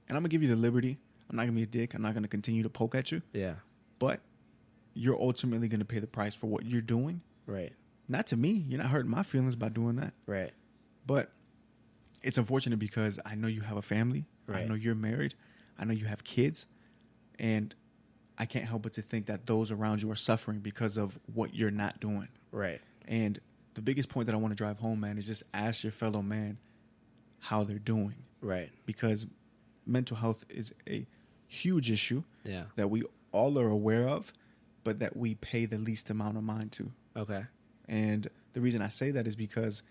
And I'm going to give you the liberty. I'm not going to be a dick. I'm not going to continue to poke at you. Yeah. But you're ultimately going to pay the price for what you're doing. Right. Not to me. You're not hurting my feelings by doing that. Right. But it's unfortunate because I know you have a family. Right. I know you're married. I know you have kids. And I can't help but to think that those around you are suffering because of what you're not doing. Right. And the biggest point that I want to drive home, man, is just ask your fellow man how they're doing. Right. Because mental health is a huge issue Yeah. that we all are aware of, but that we pay the least amount of mind to. Okay. And the reason I say that is because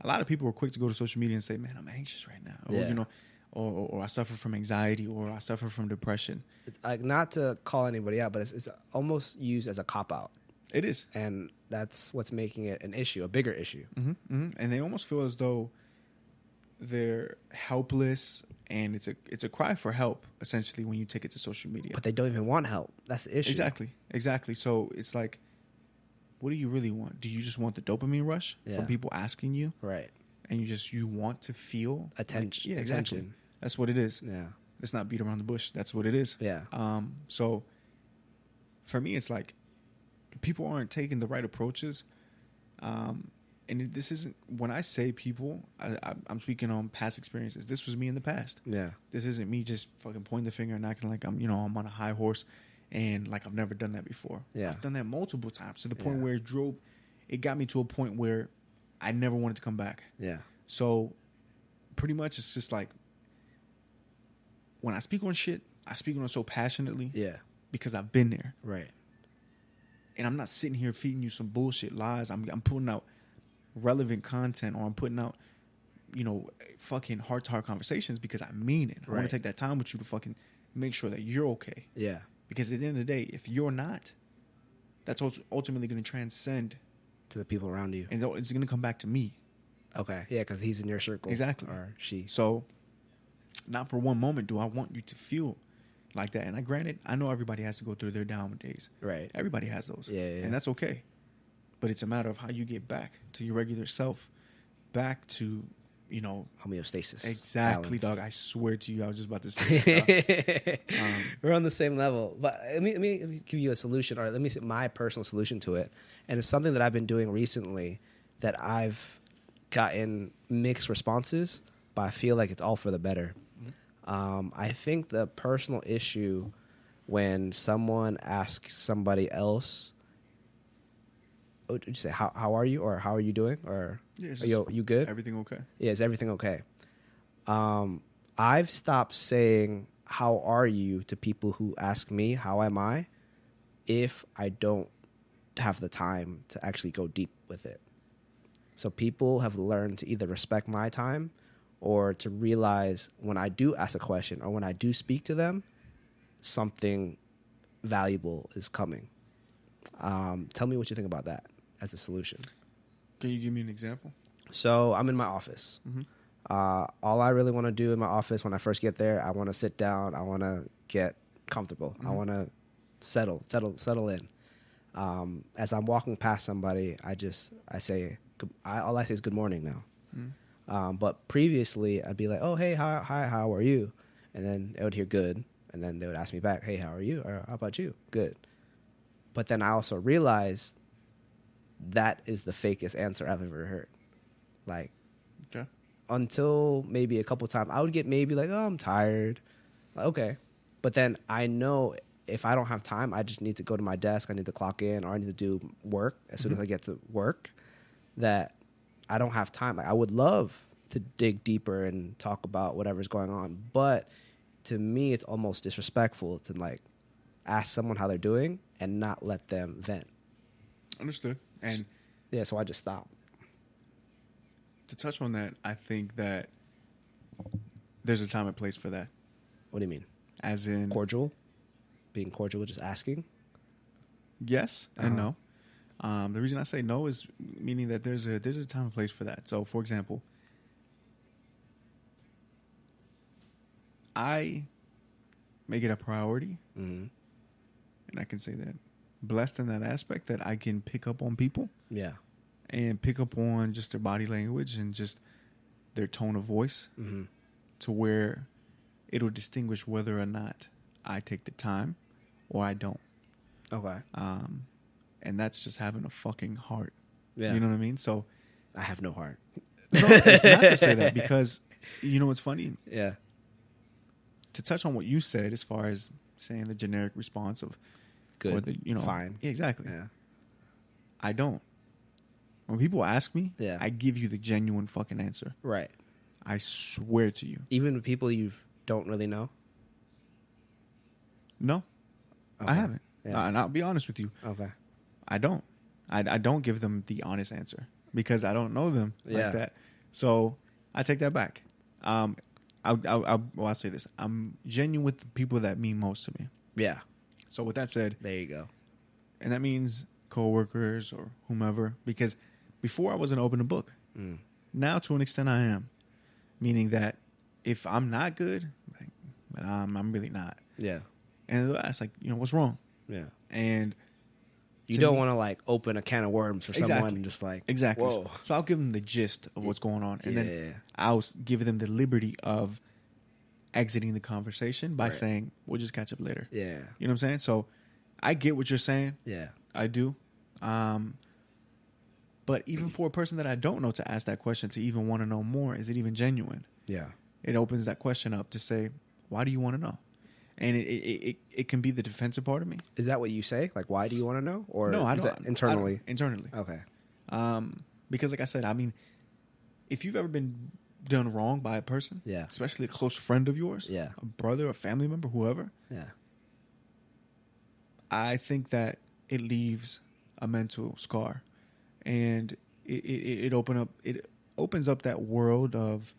a lot of people are quick to go to social media and say, man, I'm anxious right now. Or, Yeah. you know, or I suffer from anxiety, or I suffer from depression. Like, not to call anybody out, but it's almost used as a cop-out. It is. And that's what's making it an issue, a bigger issue. Mm-hmm, mm-hmm. And they almost feel as though they're helpless, and it's a cry for help, essentially, when you take it to social media. But they don't even want help. That's the issue. Exactly. So it's like, what do you really want? Do you just want the dopamine rush from people asking you? Right. And you want to feel attention. Like, yeah, exactly. Attention. That's what it is. Yeah. Let's not beat around the bush. That's what it is. Yeah. So for me, it's like people aren't taking the right approaches. And this isn't, when I say people, I'm speaking on past experiences. This was me in the past. Yeah. This isn't me just fucking pointing the finger and acting like I'm on a high horse and like I've never done that before. Yeah. I've done that multiple times to the point where it got me to a point where I never wanted to come back. Yeah. So pretty much it's just like, when I speak on shit, I speak on it so passionately. Yeah. Because I've been there. Right. And I'm not sitting here feeding you some bullshit lies. I'm putting out relevant content, or I'm putting out, fucking heart-to-heart conversations because I mean it. I want to take that time with you to fucking make sure that you're okay. Yeah. Because at the end of the day, if you're not, that's ultimately going to transcend to the people around you. And it's going to come back to me. Okay. Yeah, because he's in your circle. Exactly. Or she. So, not for one moment do I want you to feel like that. And granted, I know everybody has to go through their down days. Right. Everybody has those. Yeah. And that's okay. But it's a matter of how you get back to your regular self, back to, homeostasis. Exactly, balance. Dog. I swear to you, I was just about to say that. We're on the same level. But let me give you a solution, or let me say my personal solution to it. And it's something that I've been doing recently that I've gotten mixed responses, but I feel like it's all for the better. Mm-hmm. I think the personal issue when someone asks somebody else, would you say, how are you, or how are you doing, or are you good? Everything okay? Yeah, is everything okay? I've stopped saying how are you to people who ask me how am I, if I don't have the time to actually go deep with it. So people have learned to either respect my time or to realize when I do ask a question or when I do speak to them, something valuable is coming. Tell me what you think about that as a solution. Can you give me an example? So I'm in my office. Mm-hmm. All I really want to do in my office when I first get there, I want to sit down. I want to get comfortable. Mm-hmm. I want to settle in. As I'm walking past somebody, I say, all I say is good morning now. Mm-hmm. But previously, I'd be like, oh, hey, hi, how are you? And then they would hear good. And then they would ask me back, hey, how are you? Or how about you? Good. But then I also realized that is the fakest answer I've ever heard. Like, okay. Until maybe a couple times, I would get maybe like, oh, I'm tired. Like, okay. But then I know if I don't have time, I just need to go to my desk. I need to clock in, or I need to do work as soon as I get to work, that I don't have time. Like, I would love to dig deeper and talk about whatever's going on. But to me, it's almost disrespectful to like ask someone how they're doing and not let them vent. Understood. And yeah, so I just stopped. To touch on that, I think that there's a time and place for that. What do you mean? As in cordial? Being cordial, just asking? Yes and no. The reason I say no is meaning that there's a time and place for that. So, for example, I make it a priority, and I can say that blessed in that aspect that I can pick up on people. Yeah. And pick up on just their body language and just their tone of voice to where it'll distinguish whether or not I take the time or I don't. Okay. And that's just having a fucking heart. Yeah. You know what I mean? So I have no heart. no, it's not to say that, because you know what's funny? Yeah. To touch on what you said as far as saying the generic response of Good. or the, you know, Fine. Yeah, exactly. Yeah. I don't. When people ask me, Yeah. I give you the genuine fucking answer. Right. I swear to you. Even with people you don't really know? No, Okay. I haven't. Yeah. And I'll be honest with you. Okay. I don't. I don't give them the honest answer because I don't know them Yeah. like that. So I take that back. I'll say this. I'm genuine with the people that mean most to me. Yeah. So with that said, There you go. and that means coworkers or whomever, because before I wasn't open to book. Mm. Now to an extent I am. Meaning that if I'm not good, like, but I'm really not. Yeah. And they'll ask, like, you know, what's wrong? Yeah. And You to don't me- want to like open a can of worms for someone Exactly. and just like Exactly. Whoa. So I'll give them the gist of what's going on. And Yeah. then I'll give them the liberty of exiting the conversation by Right. saying, we'll just catch up later. Yeah. You know what I'm saying? So I get what you're saying. Yeah. I do. But even for a person that I don't know to ask that question, to even want to know more, is it even genuine? Yeah. It opens that question up to say, why do you want to know? And it can be the defensive part of me. Is that what you say? Like, why do you want to know? Or No, I is don't. that internally? Internally. Okay. Because like I said, I mean, if you've ever been done wrong by a person, Yeah. especially a close friend of yours, Yeah. a brother, a family member, whoever, Yeah. I think that it leaves a mental scar, and it opens up that world of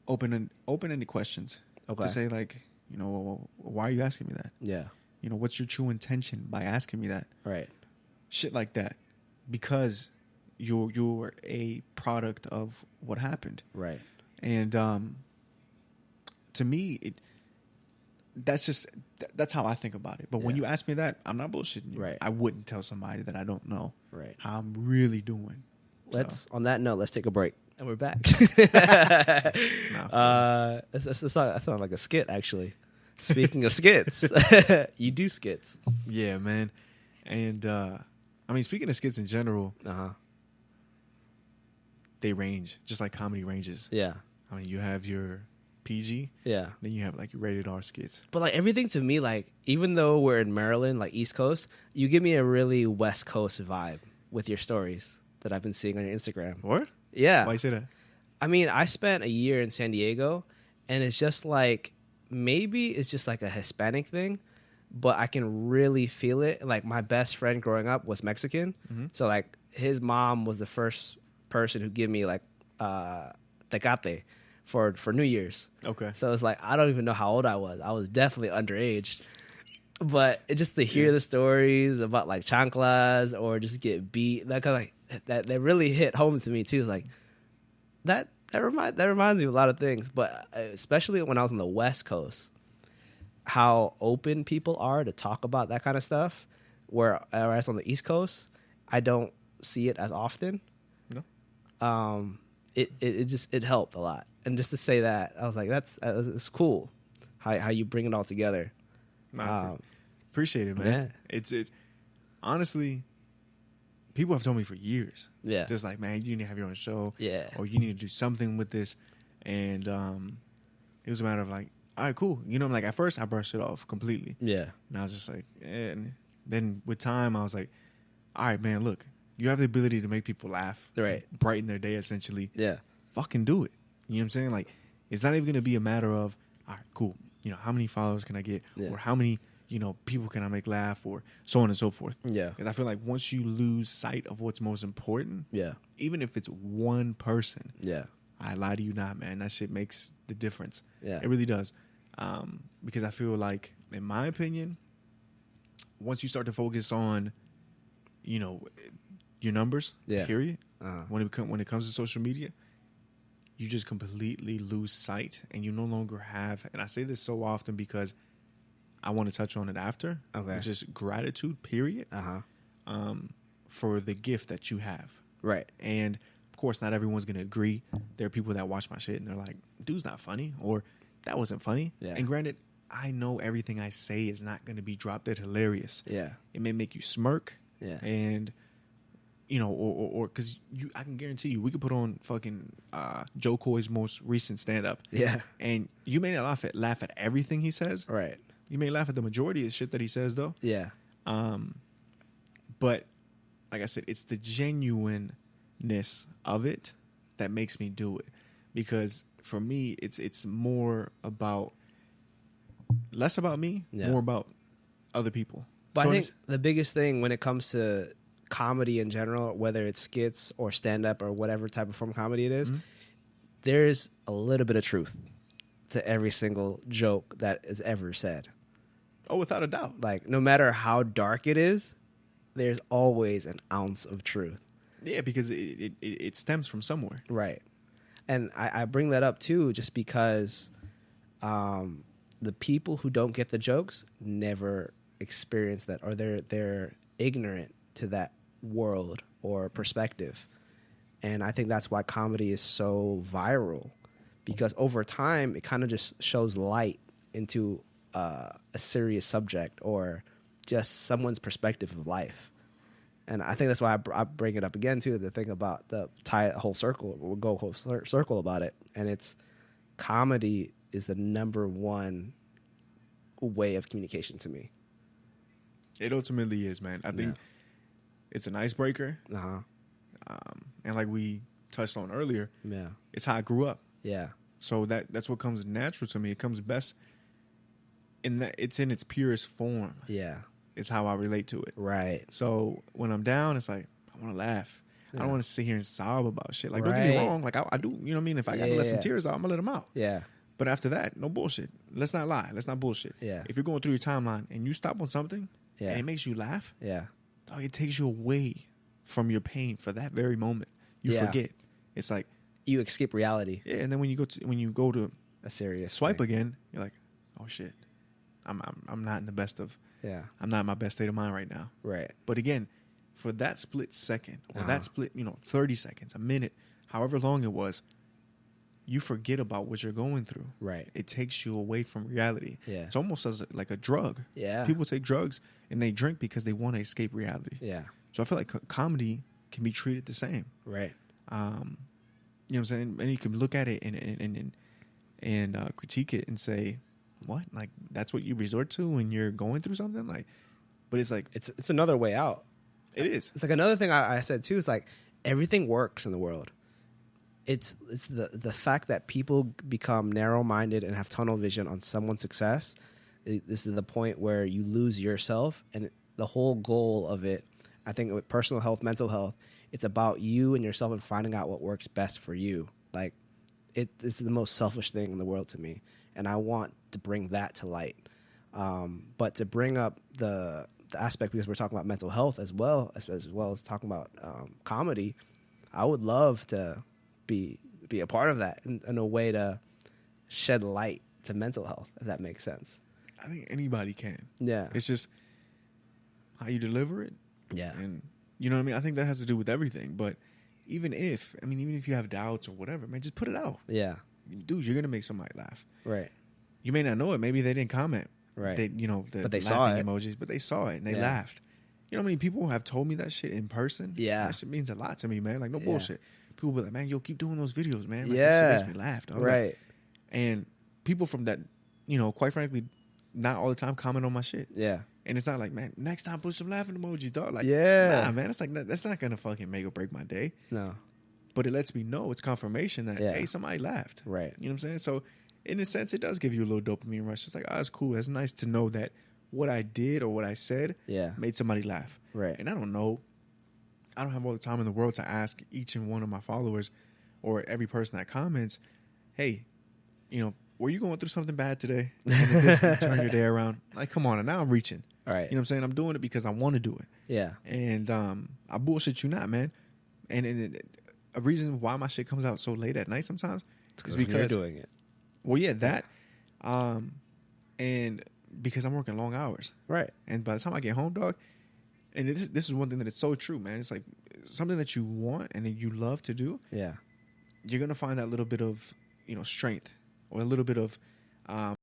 open-ended questions. Okay. To say, like, you know, well, why are you asking me that? Yeah. You know, what's your true intention by asking me that? Right. Shit like that, because you're a product of what happened. Right. And to me, that's how I think about it. But when Yeah. you ask me that, I'm not bullshitting you. Right. I wouldn't tell somebody that I don't know Right. how I'm really doing. On that note, let's take a break. And we're back. That sounds like a skit, actually. Speaking of skits, you do skits. Yeah, man. And I mean, speaking of skits in general, they range just like comedy ranges. Yeah. I mean, you have your PG, Yeah. then you have like your rated R skits. But like everything to me, like even though we're in Maryland, like East Coast, you give me a really West Coast vibe with your stories that I've been seeing on your Instagram. What? Yeah. Why you say that? I mean, I spent a year in San Diego, and it's just like maybe it's just like a Hispanic thing, but I can really feel it. Like my best friend growing up was Mexican, so like his mom was the first person who gave me like tecate for New Year's. Okay. So it's like I don't even know how old I was. I was definitely underage. But it just to hear the stories about like chanclas or just get beat, that kind of like that really hit home to me too. It's like that reminds me of a lot of things, but especially when I was on the West Coast, how open people are to talk about that kind of stuff. Whereas on the East Coast, I don't see it as often. No. It helped a lot, and just to say that, I was like, it's cool how you bring it all together. Appreciate it, man. Yeah. It's honestly, people have told me for years. Yeah. Just like, man, you need to have your own show. Yeah. Or you need to do something with this. And it was a matter of like, all right, cool. You know, like at first I brushed it off completely. Yeah. And I was just like, and then with time I was like, all right, man, look, you have the ability to make people laugh. Right. Brighten their day, essentially. Yeah. Fucking do it. You know what I'm saying? Like, it's not even going to be a matter of, all right, cool. You know, how many followers can I get? Yeah. Or how many, you know, people can I make laugh? Or so on and so forth. Yeah. Because I feel like once you lose sight of what's most important, Yeah. even if it's one person, Yeah. I lie to you not, man. That shit makes the difference. Yeah. It really does. Because I feel like, in my opinion, once you start to focus on, you know, your numbers, Yeah. period, Uh-huh. when it comes to social media, you just completely lose sight, and you no longer have. And I say this so often because I want to touch on it after. Okay. Which is gratitude, period, for the gift that you have. Right. And of course, not everyone's gonna agree. There are people that watch my shit and they're like, "Dude's not funny," or that wasn't funny. Yeah. And granted, I know everything I say is not going to be drop dead hilarious. Yeah. It may make you smirk. Yeah. And, you know, or because I can guarantee you, we could put on fucking Joe Coy's most recent stand up. Yeah. And you may not laugh at everything he says. Right. You may laugh at the majority of the shit that he says, though. Yeah. But like I said, it's the genuineness of it that makes me do it. Because for me, it's more about, less about me, more about other people. But so I think the biggest thing when it comes to comedy in general, whether it's skits or stand-up or whatever type of form of comedy it is, there's a little bit of truth to every single joke that is ever said. Oh, without a doubt. Like, no matter how dark it is, there's always an ounce of truth. Yeah, because it stems from somewhere. Right. And I bring that up, too, just because the people who don't get the jokes never experience that, or they're ignorant to that world or perspective. And I think that's why comedy is so viral, because over time, it kind of just shows light into a serious subject or just someone's perspective of life. And I think that's why I bring it up again, too, the thing about the tie a whole circle, we'll go whole circle about it. And it's comedy is the number one way of communication to me. It ultimately is, man. I think it's an icebreaker. And like we touched on earlier, it's how I grew up. Yeah. So that's what comes natural to me. It comes best in that it's in its purest form. Yeah. It's how I relate to it. Right. So when I'm down, it's like, I want to laugh. I don't want to sit here and sob about shit. Like, don't get me wrong. Like, I do, you know what I mean? If I got to let some tears out, I'm going to let them out. Yeah. But after that, no bullshit. Let's not lie. Let's not bullshit. Yeah. If you're going through your timeline and you stop on something and it makes you laugh, dog, it takes you away from your pain for that very moment. You forget. It's like you escape reality. Yeah, and then when you go to a serious swipe thing again, you're like, oh shit, I'm not in the best of. Yeah. I'm not in my best state of mind right now. Right. But again, for that split second or that split, 30 seconds, a minute, however long it was, you forget about what you're going through. Right. It takes you away from reality. Yeah. It's almost as like a drug. Yeah. People take drugs and they drink because they want to escape reality. Yeah. So I feel like comedy can be treated the same. Right. You know what I'm saying? And you can look at it and critique it and say, what? Like, that's what you resort to when you're going through something? Like, but it's like... It's another way out. It is. It's like another thing I said, too, is like, everything works in the world. It's the fact that people become narrow-minded and have tunnel vision on someone's success. This is the point where you lose yourself, and the whole goal of it, I think with personal health, mental health, it's about you and yourself and finding out what works best for you. Like, this is the most selfish thing in the world to me, and I want to bring that to light. But to bring up the aspect, because we're talking about mental health as well as talking about comedy, I would love to be a part of that in a way to shed light to mental health, if that makes sense. I think anybody can. Yeah. It's just how you deliver it. Yeah. And you know what I mean? I think that has to do with everything. But even if you have doubts or whatever, man, just put it out. Yeah. Dude, you're going to make somebody laugh. Right. You may not know it. Maybe they didn't comment. Right. But they saw it. Emojis, but they saw it and they laughed. You know how many people have told me that shit in person? Yeah. That shit means a lot to me, man. Like, no bullshit. People be like, man, yo, keep doing those videos, man. Like, yeah. That shit makes me laugh, dog. Right. Like, and people from that, quite frankly, not all the time comment on my shit. Yeah. And it's not like, man, next time put some laughing emojis, dog. Like, yeah. Nah, man, it's like, that's not going to fucking make or break my day. No. But it lets me know, it's confirmation that, hey, somebody laughed. Right. You know what I'm saying? So, in a sense, it does give you a little dopamine rush. It's like, it's cool. It's nice to know that what I did or what I said made somebody laugh. Right. And I don't know. I don't have all the time in the world to ask each and one of my followers or every person that comments, hey, were you going through something bad today? And did this turn your day around? Like, come on. And now I'm reaching. All right. You know what I'm saying? I'm doing it because I want to do it. Yeah. And I bullshit you not, man. And a reason why my shit comes out so late at night sometimes is because you're doing it. Well, yeah, that. And because I'm working long hours. Right. And by the time I get home, dog, and this is one thing that is so true, man. It's like something that you want and that you love to do. Yeah. You're going to find that little bit of, strength or a little bit of Um,